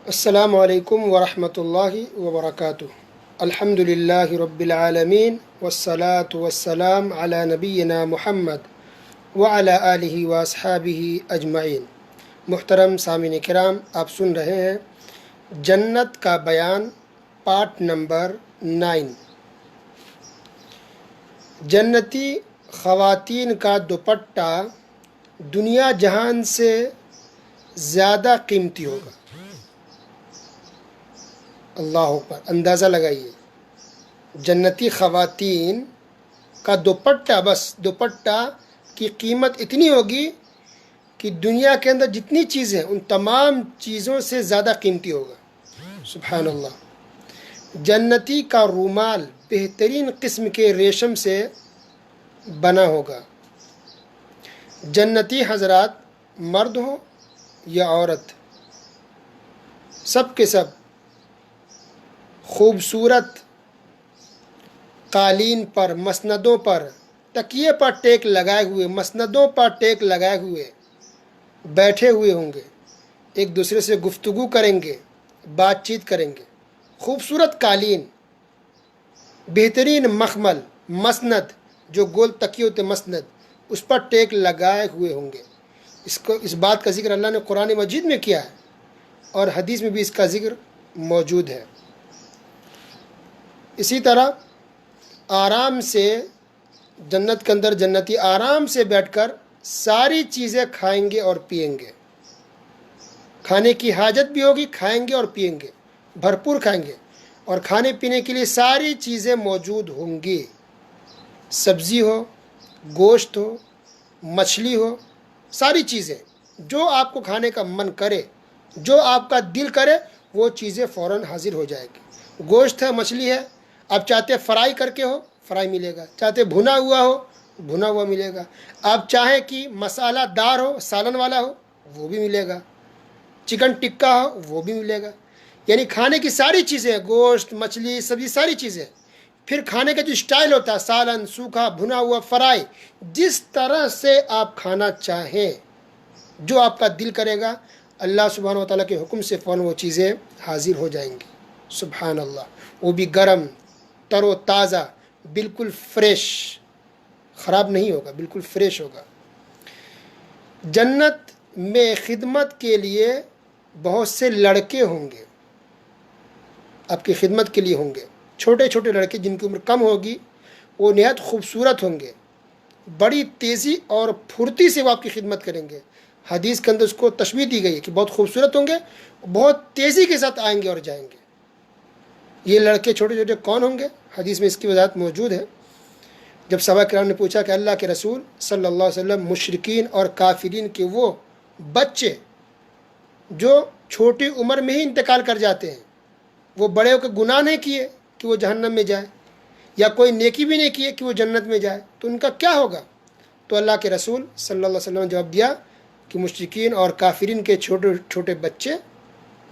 السلام علیکم ورحمۃ اللہ وبرکاتہ۔ الحمد للہ رب العالمین والصلاة والسلام علی نبینا محمد وعلی آلہ واصحابہ اجمعین۔ محترم سامعین کرام، آپ سن رہے ہیں جنت کا بیان پارٹ نمبر 9۔ جنتی خواتین کا دوپٹہ دنیا جہان سے زیادہ قیمتی ہوگا۔ اللہ اکبر، اندازہ لگائیے، جنتی خواتین کا دوپٹہ، بس دوپٹہ کی قیمت اتنی ہوگی کہ دنیا کے اندر جتنی چیزیں ان تمام چیزوں سے زیادہ قیمتی ہوگا۔ سبحان اللہ۔ جنتی کا رومال بہترین قسم کے ریشم سے بنا ہوگا۔ جنتی حضرات، مرد ہو یا عورت، سب کے سب خوبصورت قالین پر، مسندوں پر، تکیے پر ٹیک لگائے ہوئے، مسندوں پر ٹیک لگائے ہوئے بیٹھے ہوئے ہوں گے، ایک دوسرے سے گفتگو کریں گے، بات چیت کریں گے۔ خوبصورت قالین، بہترین مخمل، مسند، جو گول تکیے ہوتے مسند، اس پر ٹیک لگائے ہوئے ہوں گے۔ اس بات کا ذکر اللہ نے قرآن مجید میں کیا ہے، اور حدیث میں بھی اس کا ذکر موجود ہے۔ اسی طرح آرام سے جنت کے اندر جنتی آرام سے بیٹھ کر ساری چیزیں کھائیں گے اور پئیں گے۔ کھانے کی حاجت بھی ہوگی، کھائیں گے اور پئیں گے، بھرپور کھائیں گے، اور کھانے پینے کے لیے ساری چیزیں موجود ہوں گی۔ سبزی ہو، گوشت ہو، مچھلی ہو، ساری چیزیں جو آپ کو کھانے کا من کرے، جو آپ کا دل کرے، وہ چیزیں فوراً حاضر ہو جائے گی۔ گوشت ہے، مچھلی ہے، آپ چاہتے فرائی کر کے ہو، فرائی ملے گا، چاہتے بھنا ہوا ہو، بھنا ہوا ملے گا، آپ چاہیں کہ مسالہ دار ہو، سالن والا ہو، وہ بھی ملے گا، چکن ٹکا ہو، وہ بھی ملے گا۔ یعنی کھانے کی ساری چیزیں، گوشت، مچھلی، سبزی، ساری چیزیں۔ پھر کھانے کا جو اسٹائل ہوتا ہے، سالن، سوکھا، بھنا ہوا، فرائی، جس طرح سے آپ کھانا چاہیں، جو آپ کا دل کرے گا، اللہ سبحانہ و تعالیٰ کے حکم سے فوراً وہ چیزیں حاضر ہو جائیں گی۔ سبحان اللہ۔ وہ بھی گرم، تر و تازہ، بالکل فریش، خراب نہیں ہوگا، بالکل فریش ہوگا۔ جنت میں خدمت کے لیے بہت سے لڑکے ہوں گے، آپ کی خدمت کے لیے ہوں گے۔ چھوٹے چھوٹے لڑکے جن کی عمر کم ہوگی، وہ نہایت خوبصورت ہوں گے، بڑی تیزی اور پھرتی سے وہ آپ کی خدمت کریں گے۔ حدیث کے اندر اس کو تشبیہ دی گئی ہے کہ بہت خوبصورت ہوں گے، بہت تیزی کے ساتھ آئیں گے اور جائیں گے۔ یہ لڑکے چھوٹے چھوٹے کون ہوں گے؟ حدیث میں اس کی وضاحت موجود ہے۔ جب صحابہ کرام نے پوچھا کہ اللہ کے رسول صلی اللہ علیہ وسلم، مشرکین اور کافرین کے وہ بچے جو چھوٹی عمر میں ہی انتقال کر جاتے ہیں، وہ بڑے ہو کے گناہ نہیں کیے کہ وہ جہنم میں جائے، یا کوئی نیکی بھی نہیں کیے کہ وہ جنت میں جائے، تو ان کا کیا ہوگا؟ تو اللہ کے رسول صلی اللہ علیہ وسلم نے جواب دیا کہ مشرکین اور کافرین کے چھوٹے چھوٹے بچے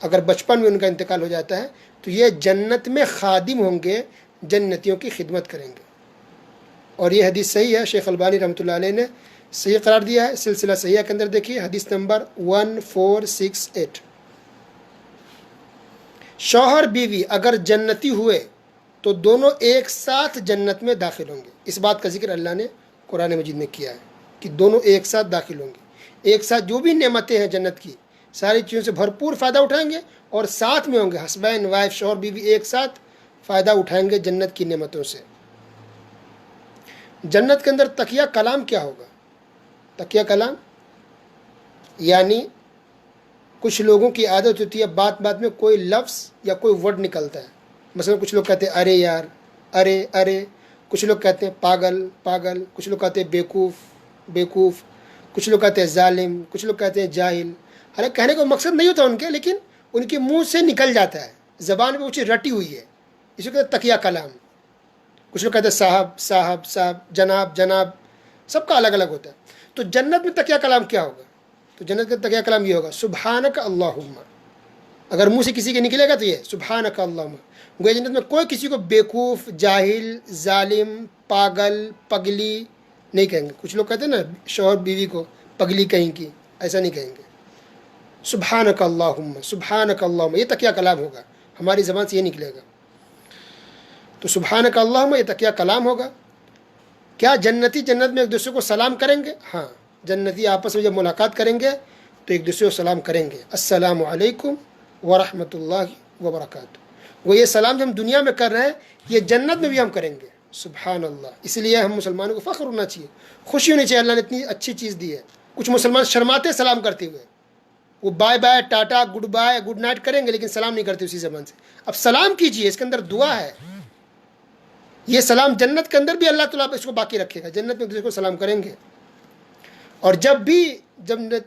اگر بچپن میں ان کا انتقال ہو جاتا ہے تو یہ جنت میں خادم ہوں گے، جنتیوں کی خدمت کریں گے۔ اور یہ حدیث صحیح ہے، شیخ البانی رحمۃ اللہ علیہ نے صحیح قرار دیا ہے، سلسلہ صحیحہ کے اندر دیکھیے، حدیث نمبر 1468۔ شوہر بیوی اگر جنتی ہوئے تو دونوں ایک ساتھ جنت میں داخل ہوں گے۔ اس بات کا ذکر اللہ نے قرآن مجید میں کیا ہے کہ دونوں ایک ساتھ داخل ہوں گے، ایک ساتھ جو بھی نعمتیں ہیں جنت کی، ساری چیزوں سے بھرپور فائدہ اٹھائیں گے، اور ساتھ میں ہوں گے، ہسبینڈ وائف، شوہر بیوی ایک ساتھ فائدہ اٹھائیں گے جنت کی نعمتوں سے۔ جنت کے اندر تکیہ کلام کیا ہوگا؟ تکیہ کلام یعنی کچھ لوگوں کی عادت ہوتی ہے بات بات میں کوئی لفظ یا کوئی ورڈ نکلتا ہے، مثلا کچھ لوگ کہتے ہیں ارے یار، ارے ارے، کچھ لوگ کہتے ہیں پاگل پاگل، کچھ لوگ کہتے ہیں بیوقوف بیوقوف، کچھ لوگ کہتے ہیں ظالم، کچھ لوگ کہتے ہیں جاہل۔ حالانکہ کہنے کا مقصد نہیں ہوتا ان کے، لیکن ان کے منہ سے نکل جاتا ہے، زبان پہ وہ چیز رٹی ہوئی ہے، اس کو کہتے ہیں تکیہ کلام۔ کچھ لوگ کہتے ہیں صاحب صاحب صاحب، جناب جناب، سب کا الگ الگ ہوتا ہے۔ تو جنت میں تکیہ کلام کیا ہوگا؟ تو جنت کا تکیہ کلام یہ ہوگا، سبحانک اللہم۔ اگر منہ سے کسی کے نکلے گا تو یہ سبحانک اللہم۔ گویا جنت میں کوئی کسی کو بیوقوف، جاہل، ظالم، پاگل، پگلی نہیں کہیں گے۔ کچھ لوگ کہتے ہیں نا شوہر بیوی کو پگلی کہیں کی، ایسا نہیں کہیں گے۔ سبحانک اللہم، سبحانک اللہم، یہ تقیہ کلام ہوگا، ہماری زبان سے یہ نکلے گا. تو سبحانک اللہم یہ تقیہ کلام ہوگا. کیا جنتی جنت میں ایک دوسرے کو سلام کریں گے؟ ہاں، جنتی آپس میں جب ملاقات کریں گے تو ایک دوسرے کو سلام کریں گے، السلام علیکم ورحمۃ اللہ وبرکاتہ. وہ یہ سلام جو ہم دنیا میں کر رہے ہیں یہ جنت میں بھی ہم کریں گے. سبحان اللہ. اس لیے ہم مسلمانوں کو فخر ہونا چاہیے، خوشی ہونی چاہیے، اللہ نے اتنی اچھی چیز دی ہے. کچھ مسلمان شرماتے سلام کرتے ہوئے، وہ bye bye, tata, goodbye, good night کریں گے لیکن سلام نہیں کرتے اسی زبان سے. اب سلام کیجئے، اس کے اندر دعا ہے. یہ سلام جنت کے اندر بھی اللہ تعالیٰ اس کو باقی رکھے گا، جنت میں ایک دوسرے کو سلام کریں گے. اور جب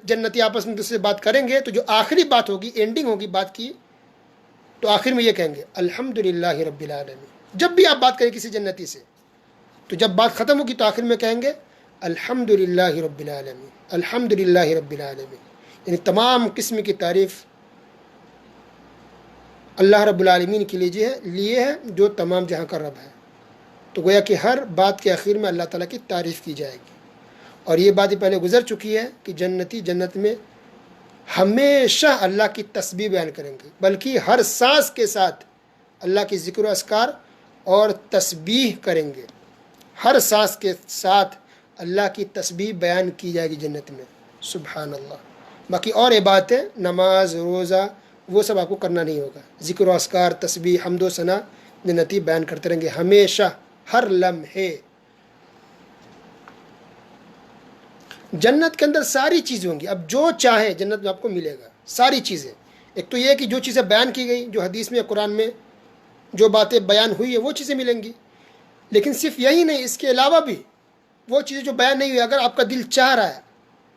جنتی آپس میں دوسرے سے بات کریں گے تو جو آخری بات ہوگی، اینڈنگ ہوگی بات کی، تو آخر میں یہ کہیں گے الحمدللہ رب العالمین. جب بھی آپ بات کریں کسی جنتی سے تو جب بات ختم ہوگی تو آخر میں کہیں گے الحمدللہ رب العالمین، الحمدللہ رب العالمین. یعنی تمام قسم کی تعریف اللہ رب العالمین کے لیے ہے جو تمام جہاں کا رب ہے. تو گویا کہ ہر بات کے آخر میں اللہ تعالیٰ کی تعریف کی جائے گی. اور یہ بات پہلے گزر چکی ہے کہ جنتی جنت میں ہمیشہ اللہ کی تسبیح بیان کریں گے، بلکہ ہر سانس کے ساتھ اللہ کی ذکر و اذکار اور تسبیح کریں گے. ہر سانس کے ساتھ اللہ کی تسبیح بیان کی جائے گی جنت میں. سبحان اللہ. باقی اور عبادتیں، نماز، روزہ، وہ سب آپ کو کرنا نہیں ہوگا. ذکر و اذکار، تسبیح، حمد و ثنا جنتی بیان کرتے رہیں گے ہمیشہ، ہر لمحے. جنت کے اندر ساری چیزیں ہوں گی. اب جو چاہے جنت میں آپ کو ملے گا، ساری چیزیں. ایک تو یہ کہ جو چیزیں بیان کی گئی، جو حدیث میں یا قرآن میں جو باتیں بیان ہوئی ہے وہ چیزیں ملیں گی. لیکن صرف یہی نہیں، اس کے علاوہ بھی وہ چیزیں جو بیان نہیں ہوئی، اگر آپ کا دل چاہ رہا ہے،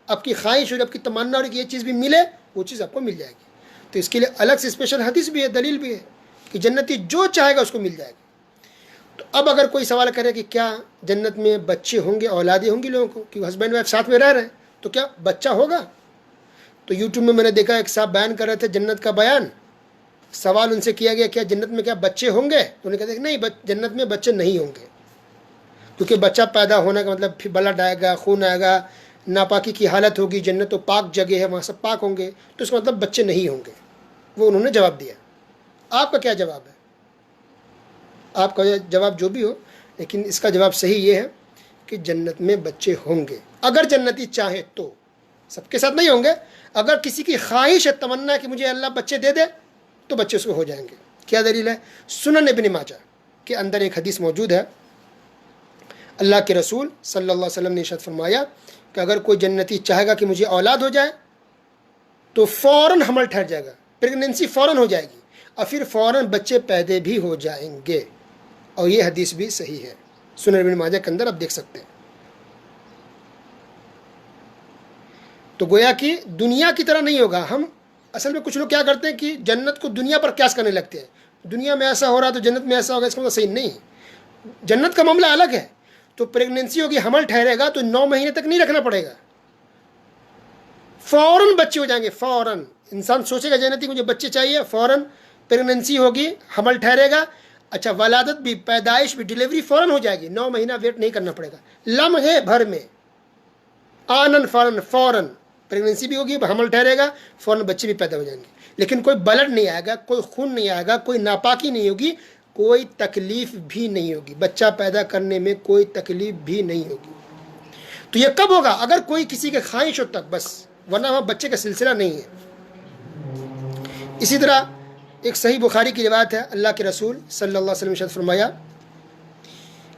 آپ کی خواہش اور آپ کی تمنا ہو رہی کہ یہ چیز بھی ملے، وہ چیز آپ کو مل جائے گی. تو اس کے لیے الگ سے اسپیشل حدیث بھی ہے، دلیل بھی ہے کہ جنتی جو چاہے گا اس کو مل جائے گا. تو اب اگر کوئی سوال کرے کہ کیا جنت میں بچے ہوں گے، اولادیں ہوں گی لوگوں کو، کہ ہسبینڈ وائف ساتھ میں رہ رہے ہیں، تو کیا بچہ ہوگا؟ تو یوٹیوب میں نے دیکھا ایک صاحب بیان کر رہے تھے جنت کا بیان. سوال ان سے کیا گیا کیا جنت میں کیا بچے ہوں گے؟ تو انہوں نے کہا کہ نہیں، جنت میں بچے نہیں ہوں گے، کیونکہ بچہ پیدا ہونے کا مطلب پھر بلڈ آئے گا، خون آئے گا، ناپاکی کی حالت ہوگی. جنت تو پاک جگہ ہے، وہاں سب پاک ہوں گے، تو اس کا مطلب بچے نہیں ہوں گے. وہ انہوں نے جواب دیا. آپ کا کیا جواب ہے؟ آپ کا جواب جو بھی ہو، لیکن اس کا جواب صحیح یہ ہے کہ جنت میں بچے ہوں گے اگر جنتی چاہے تو. سب کے ساتھ نہیں ہوں گے. اگر کسی کی خواہش ہے، تمنا ہے کہ مجھے اللہ بچے دے دے، تو بچے اس کو ہو جائیں گے. کیا دلیل ہے؟ سنن ابن ماجہ کے اندر ایک حدیث موجود ہے. اللہ کے رسول صلی اللہ علیہ وسلم نے ارشاد فرمایا کہ اگر کوئی جنتی چاہے گا کہ مجھے اولاد ہو جائے تو فوراً حمل ٹھہر جائے گا، پریگننسی فوراً ہو جائے گی، اور پھر فوراً بچے پیدا بھی ہو جائیں گے. اور یہ حدیث بھی صحیح ہے، سنن ابن ماجہ کے اندر آپ دیکھ سکتے ہیں. تو گویا کہ دنیا کی طرح نہیں ہوگا. ہم اصل میں کچھ لوگ کیا کرتے ہیں کہ جنت کو دنیا پر قیاس کرنے لگتے ہیں. دنیا میں ایسا ہو رہا تو جنت میں ایسا ہوگا، اس کا مطلب صحیح نہیں. جنت کا معاملہ الگ ہے. تو پریگننسی ہوگی، حمل ٹھہرے گا تو 9 مہینے تک نہیں رکھنا پڑے گا، فوراً بچے ہو جائیں گے. فوراً انسان سوچے گا جنتی مجھے بچے چاہیے، فوراً پریگننسی ہوگی، حمل ٹھہرے گا. اچھا، ولادت بھی، پیدائش بھی، ڈیلیوری فوراً ہو جائے گی، 9 مہینہ ویٹ نہیں کرنا پڑے گا. لمحے بھر میں، آنن فوراً پریگننسی بھی ہوگی، حمل ٹھہرے گا، فوراً بچے بھی پیدا ہو جائیں گے. لیکن کوئی بلڈ نہیں آئے گا، کوئی خون نہیں آئے گا، کوئی ناپاکی نہیں ہوگی، کوئی تکلیف بھی نہیں ہوگی. بچہ پیدا کرنے میں کوئی تکلیف بھی نہیں ہوگی. تو یہ کب ہوگا؟ اگر کوئی کسی کے خواہش ہو تک بس، ورنہ وہاں بچے کا سلسلہ نہیں ہے. اسی طرح ایک صحیح بخاری کی روایت ہے، اللہ کے رسول صلی اللہ علیہ وسلم نے ارشاد فرمایا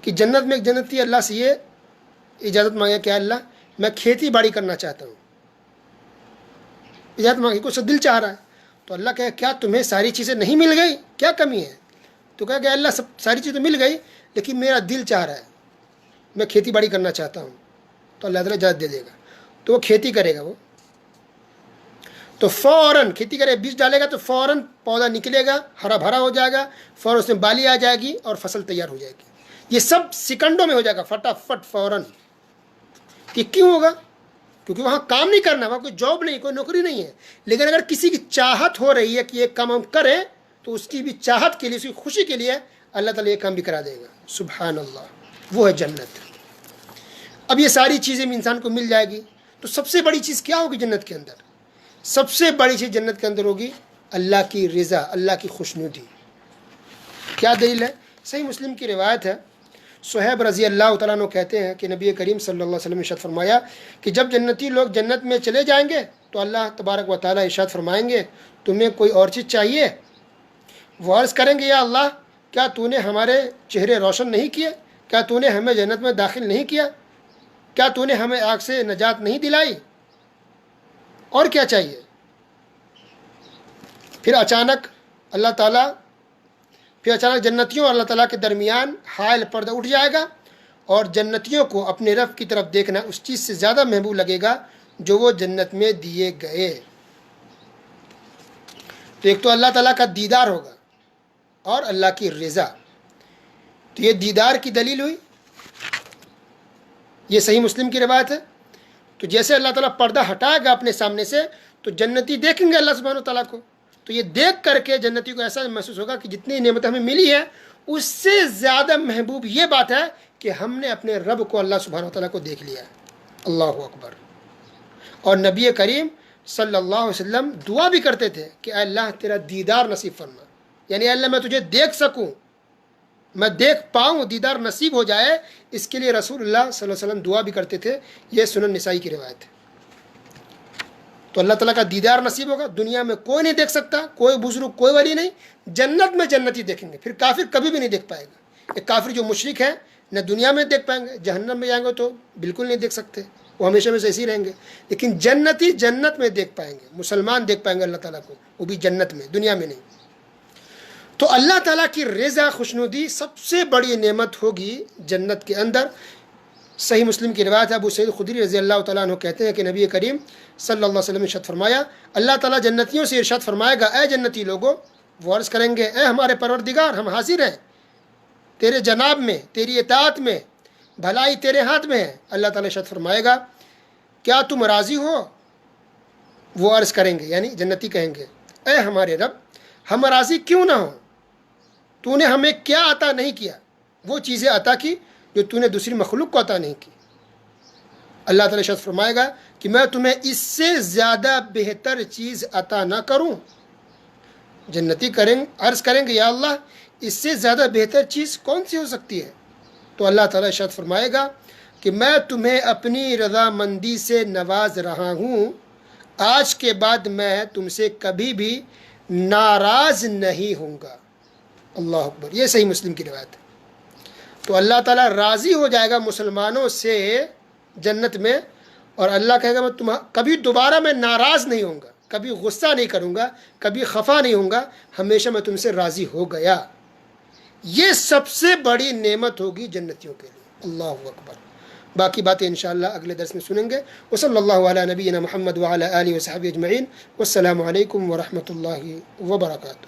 کہ جنت میں ایک جنتی اللہ سے یہ اجازت مانگا کہ اللہ میں کھیتی باڑی کرنا چاہتا ہوں. اجازت مانگی، کچھ دل چاہ رہا ہے. تو اللہ کہے کیا تمہیں ساری چیزیں نہیں مل گئی؟ کیا کمی ہے؟ تو کہا کہ اللہ ساری چیزیں مل گئی، لیکن میرا دل چاہ رہا ہے، میں کھیتی باڑی کرنا چاہتا ہوں. تو اللہ تعالیٰ اجازت دے دے گا. تو وہ کھیتی کرے گا. وہ تو فوراً کھیتی کرے، بیج ڈالے گا تو فوراً پودا نکلے گا، ہرا بھرا ہو جائے گا، فوراً اس میں بالی آ جائے گی اور فصل تیار ہو جائے گی. یہ سب سیکنڈوں میں ہو جائے گا، فٹافٹ، فوراً. کہ کیوں ہوگا؟ کیونکہ وہاں کام نہیں کرنا، وہاں کوئی جاب نہیں، کوئی نوکری نہیں ہے. لیکن اگر کسی کی چاہت ہو رہی ہے کہ یہ کام ہم کریں، تو اس کی بھی چاہت کے لیے، اس کی خوشی کے لیے اللہ تعالیٰ یہ کام بھی کرا دے گا. سبحان اللہ. وہ ہے جنت. اب یہ ساری چیزیں انسان کو مل جائے گی. تو سب سے بڑی چیز کیا ہوگی جنت کے اندر؟ سب سے بڑی چیز جنت کے اندر ہوگی اللہ کی رضا، اللہ کی خوشنودی۔ کیا دلیل ہے؟ صحیح مسلم کی روایت ہے، صہیب رضی اللہ تعالیٰ عنہ کہتے ہیں کہ نبی کریم صلی اللہ علیہ وسلم نے ارشاد فرمایا کہ جب جنتی لوگ جنت میں چلے جائیں گے تو اللہ تبارک و تعالیٰ ارشاد فرمائیں گے تمہیں کوئی اور چیز چاہیے؟ وہ عرض کریں گے یا اللہ کیا تو نے ہمارے چہرے روشن نہیں کیے؟ کیا تو نے ہمیں جنت میں داخل نہیں کیا؟ کیا تو نے ہمیں آگ سے نجات نہیں دلائی؟ اور کیا چاہیے؟ پھر اچانک جنتیوں اور اللہ تعالیٰ کے درمیان حائل پردہ اٹھ جائے گا، اور جنتیوں کو اپنے رب کی طرف دیکھنا اس چیز سے زیادہ محبوب لگے گا جو وہ جنت میں دیے گئے۔ تو ایک تو اللہ تعالیٰ کا دیدار ہوگا اور اللہ کی رضا، تو یہ دیدار کی دلیل ہوئی، یہ صحیح مسلم کی روایت ہے۔ تو جیسے اللہ تعالیٰ پردہ ہٹائے گا اپنے سامنے سے تو جنتی دیکھیں گے اللہ سبحانہ و تعالیٰ کو، تو یہ دیکھ کر کے جنتی کو ایسا محسوس ہوگا کہ جتنی نعمت ہمیں ملی ہے اس سے زیادہ محبوب یہ بات ہے کہ ہم نے اپنے رب کو اللہ سبحانہ و تعالیٰ کو دیکھ لیا ہے۔ اللہ اکبر۔ اور نبی کریم صلی اللہ علیہ وسلم دعا بھی کرتے تھے کہ اے اللہ تیرا دیدار نصیب فرما، یعنی اے اللہ میں تجھے دیکھ سکوں، میں دیکھ پاؤں، دیدار نصیب ہو جائے، اس کے لیے رسول اللہ صلی اللہ علیہ وسلم دعا بھی کرتے تھے۔ یہ سنن نسائی کی روایت ہے۔ تو اللہ تعالیٰ کا دیدار نصیب ہوگا، دنیا میں کوئی نہیں دیکھ سکتا، کوئی بزرگ، کوئی ولی نہیں، جنت میں جنتی دیکھیں گے۔ پھر کافر کبھی بھی نہیں دیکھ پائے گا۔ ایک کافر جو مشرک ہے نہ دنیا میں دیکھ پائیں گے، جہنم میں جائیں گے تو بالکل نہیں دیکھ سکتے، وہ ہمیشہ میں سے ایسے ہی رہیں گے، لیکن جنتی جنت میں دیکھ پائیں گے، مسلمان دیکھ پائیں گے اللہ تعالیٰ کو، وہ بھی جنت میں، دنیا میں نہیں۔ تو اللہ تعالیٰ کی رضا، خوشنودی سب سے بڑی نعمت ہوگی جنت کے اندر۔ صحیح مسلم کی روایت ہے، ابو سعید خدری رضی اللہ تعالیٰ عنہ کہتے ہیں کہ نبی کریم صلی اللہ علیہ وسلم نے ارشاد فرمایا، اللہ تعالیٰ جنتیوں سے ارشاد فرمائے گا اے جنتی لوگو، وہ عرض کریں گے اے ہمارے پروردگار ہم حاضر ہیں تیرے جناب میں، تیری اطاعت میں، بھلائی تیرے ہاتھ میں ہے۔ اللہ تعالیٰ ارشاد فرمائے گا کیا تم راضی ہو؟ وہ عرض کریں گے یعنی جنتی کہیں گے اے ہمارے رب ہم راضی کیوں نہ ہوں، تو نے ہمیں کیا عطا نہیں کیا، وہ چیزیں عطا کی جو تو نے دوسری مخلوق کو عطا نہیں کی۔ اللہ تعالیٰ ارشاد فرمائے گا کہ میں تمہیں اس سے زیادہ بہتر چیز عطا نہ کروں؟ جنتی عرض کریں گے یا اللہ اس سے زیادہ بہتر چیز کون سی ہو سکتی ہے؟ تو اللہ تعالیٰ ارشاد فرمائے گا کہ میں تمہیں اپنی رضامندی سے نواز رہا ہوں، آج کے بعد میں تم سے کبھی بھی ناراض نہیں ہوں گا۔ اللہ اکبر۔ یہ صحیح مسلم کی روایت ہے۔ تو اللہ تعالیٰ راضی ہو جائے گا مسلمانوں سے جنت میں، اور اللہ کہے گا میں کبھی دوبارہ میں ناراض نہیں ہوں گا، کبھی غصہ نہیں کروں گا، کبھی خفا نہیں ہوں گا، ہمیشہ میں تم سے راضی ہو گیا۔ یہ سب سے بڑی نعمت ہوگی جنتیوں کے لیے۔ اللہ اکبر۔ باقی باتیں انشاءاللہ اگلے درس میں سنیں گے۔ وصلی اللہ علی نبینا محمد وعلی آلہ وصحبہ اجمعین۔ والسلام علیکم ورحمۃ اللہ وبرکاتہ۔